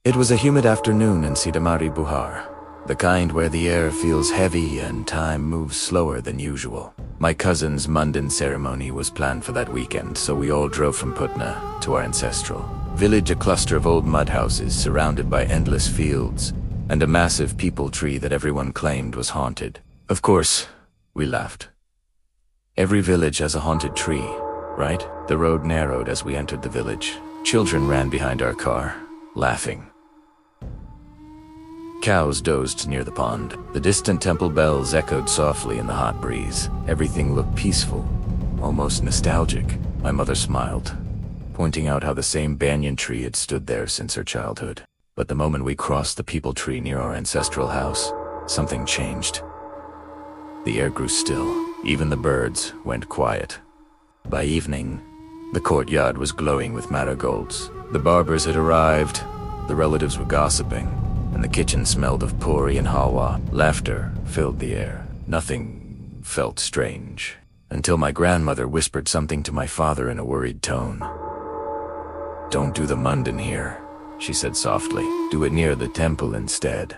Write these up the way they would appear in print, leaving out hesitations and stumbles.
It was a humid afternoon in Sitamari, Bihar. The kind where the air feels heavy and time moves slower than usual. My cousin's Mundan ceremony was planned for that weekend, so we all drove from Putna to our ancestral village, a cluster of old mud houses surrounded by endless fields and a massive peepal tree that everyone claimed was haunted. Of course, we laughed. Every village has a haunted tree, right? The road narrowed as we entered the village. Children ran behind our car, laughing. Cows dozed near the pond. The distant temple bells echoed softly in the hot breeze. Everything looked peaceful, almost nostalgic. My mother smiled, pointing out how the same banyan tree had stood there since her childhood. But the moment we crossed the peepal tree near our ancestral house, something changed. The air grew still. Even the birds went quiet. By evening, the courtyard was glowing with marigolds. The barbers had arrived, the relatives were gossiping, and the kitchen smelled of puri and halwa. Laughter filled the air. Nothing felt strange, until my grandmother whispered something to my father in a worried tone. "Don't do the Mundan here," she said softly. "Do it near the temple instead."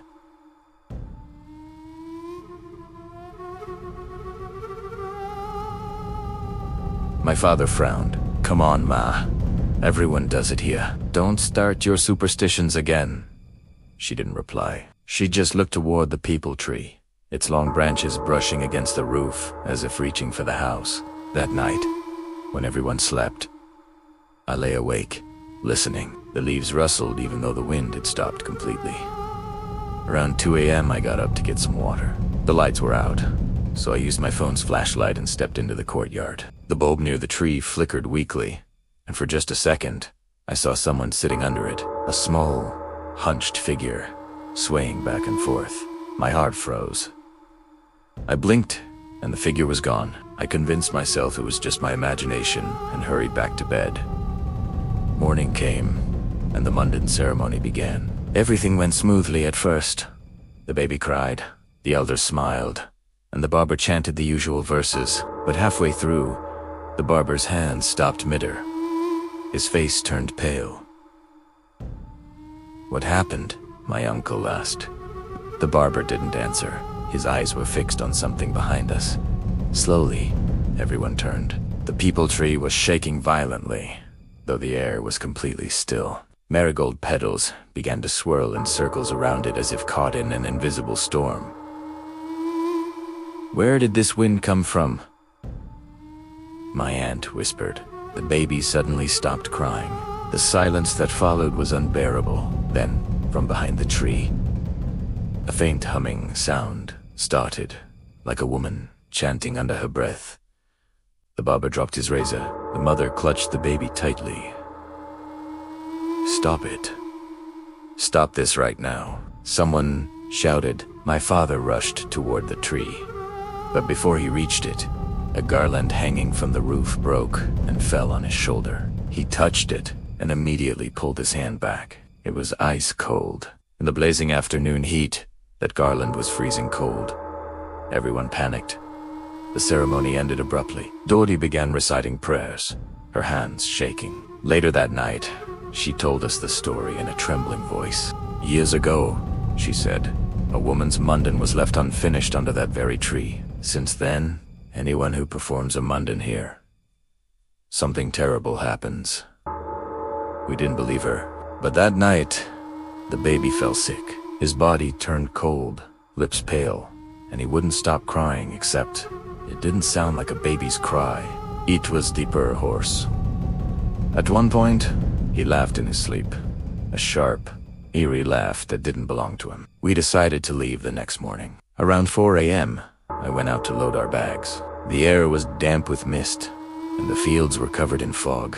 My father frowned. "Come on, Ma. Everyone does it here. Don't start your superstitions again." She didn't reply. She just looked toward the peepal tree, its long branches brushing against the roof as if reaching for the house. That night, when everyone slept, I lay awake, listening. The leaves rustled even though the wind had stopped completely. Around 2 a.m. I got up to get some water. The lights were out, so I used my phone's flashlight and stepped into the courtyard. The bulb near the tree flickered weakly, and for just a second, I saw someone sitting under it, a small, hunched figure, swaying back and forth. My heart froze. I blinked, and the figure was gone. I convinced myself it was just my imagination and hurried back to bed. Morning came, and the Mundan ceremony began. Everything went smoothly at first. The baby cried, the elders smiled, and the barber chanted the usual verses. But halfway through, the barber's hand stopped mid-air. His face turned pale. "What happened?" my uncle asked. The barber didn't answer. His eyes were fixed on something behind us. Slowly, everyone turned. The peepal tree was shaking violently, though the air was completely still. Marigold petals began to swirl in circles around it as if caught in an invisible storm. "Where did this wind come from?" My aunt whispered. The baby suddenly stopped crying. The silence that followed was unbearable. Then, from behind the tree, a faint humming sound started, like a woman chanting under her breath. The barber dropped his razor. The mother clutched the baby tightly. "Stop it. Stop this right now," someone shouted. My father rushed toward the tree, but before he reached it, a garland hanging from the roof broke and fell on his shoulder. He touched it and immediately pulled his hand back. It was ice cold. In the blazing afternoon heat, that garland was freezing cold. Everyone panicked. The ceremony ended abruptly. Dodi began reciting prayers, her hands shaking. Later that night, she told us the story in a trembling voice. "Years ago," she said, "a woman's Mundan was left unfinished under that very tree. Since then, anyone who performs a Mundan here, something terrible happens." We didn't believe her, but that night, the baby fell sick. His body turned cold, lips pale, and he wouldn't stop crying, except it didn't sound like a baby's cry. It was deeper, hoarse. At one point, he laughed in his sleep, a sharp, eerie laugh that didn't belong to him. We decided to leave the next morning. Around 4 a.m., I went out to load our bags. The air was damp with mist, and the fields were covered in fog.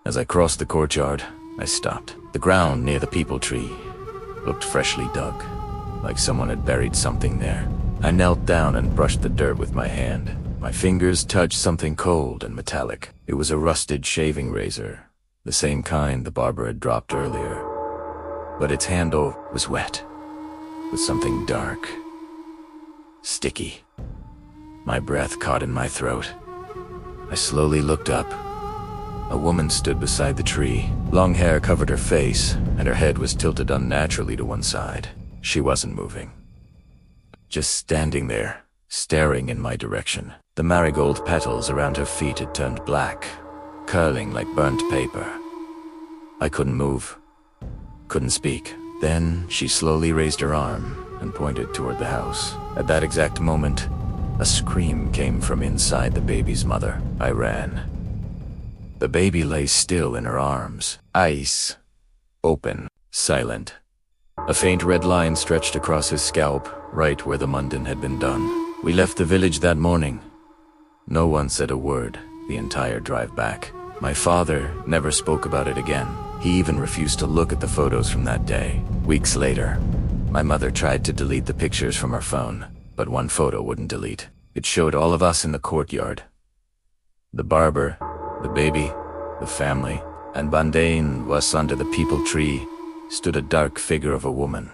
As I crossed the courtyard, I stopped. The ground near the peepal tree looked freshly dug, like someone had buried something there. I knelt down and brushed the dirt with my hand. My fingers touched something cold and metallic. It was a rusted shaving razor, the same kind the barber had dropped earlier. But its handle was wet, with something dark, sticky. My breath caught in my throat. I slowly looked up. A woman stood beside the tree. Long hair covered her face, and her head was tilted unnaturally to one side. She wasn't moving. Just standing there, staring in my direction. The marigold petals around her feet had turned black, curling like burnt paper. I couldn't move, couldn't speak. Then she slowly raised her arm and pointed toward the house. At that exact moment, a scream came from inside the baby's mother. I ran. The baby lay still in her arms, eyes open, silent. A faint red line stretched across his scalp, right where the Mundan had been done. We left the village that morning. No one said a word the entire drive back. My father never spoke about it again. He even refused to look at the photos from that day. Weeks later, my mother tried to delete the pictures from her phone, but one photo wouldn't delete. It showed all of us in the courtyard. The barber, the baby, the family, and Mundan was under the peepal tree stood a dark figure of a woman.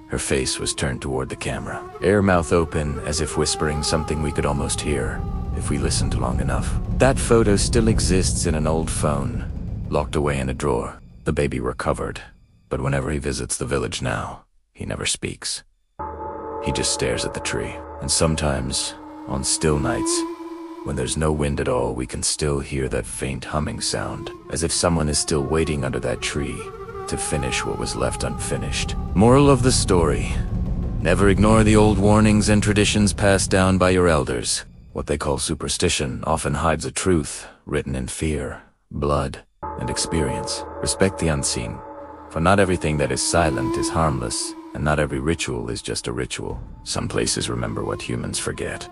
Her face was turned toward the camera, her mouth open as if whispering something we could almost hear if we listened long enough. That photo still exists in an old phone, locked away in a drawer. The baby recovered, but whenever he visits the village now, he never speaks. He just stares at the tree. And sometimes, on still nights, when there's no wind at all, we can still hear that faint humming sound, as if someone is still waiting under that tree to finish what was left unfinished. Moral of the story: never ignore the old warnings and traditions passed down by your elders. What they call superstition often hides a truth written in fear, blood, and experience. Respect the unseen, for not everything that is silent is harmless, and not every ritual is just a ritual. Some places remember what humans forget.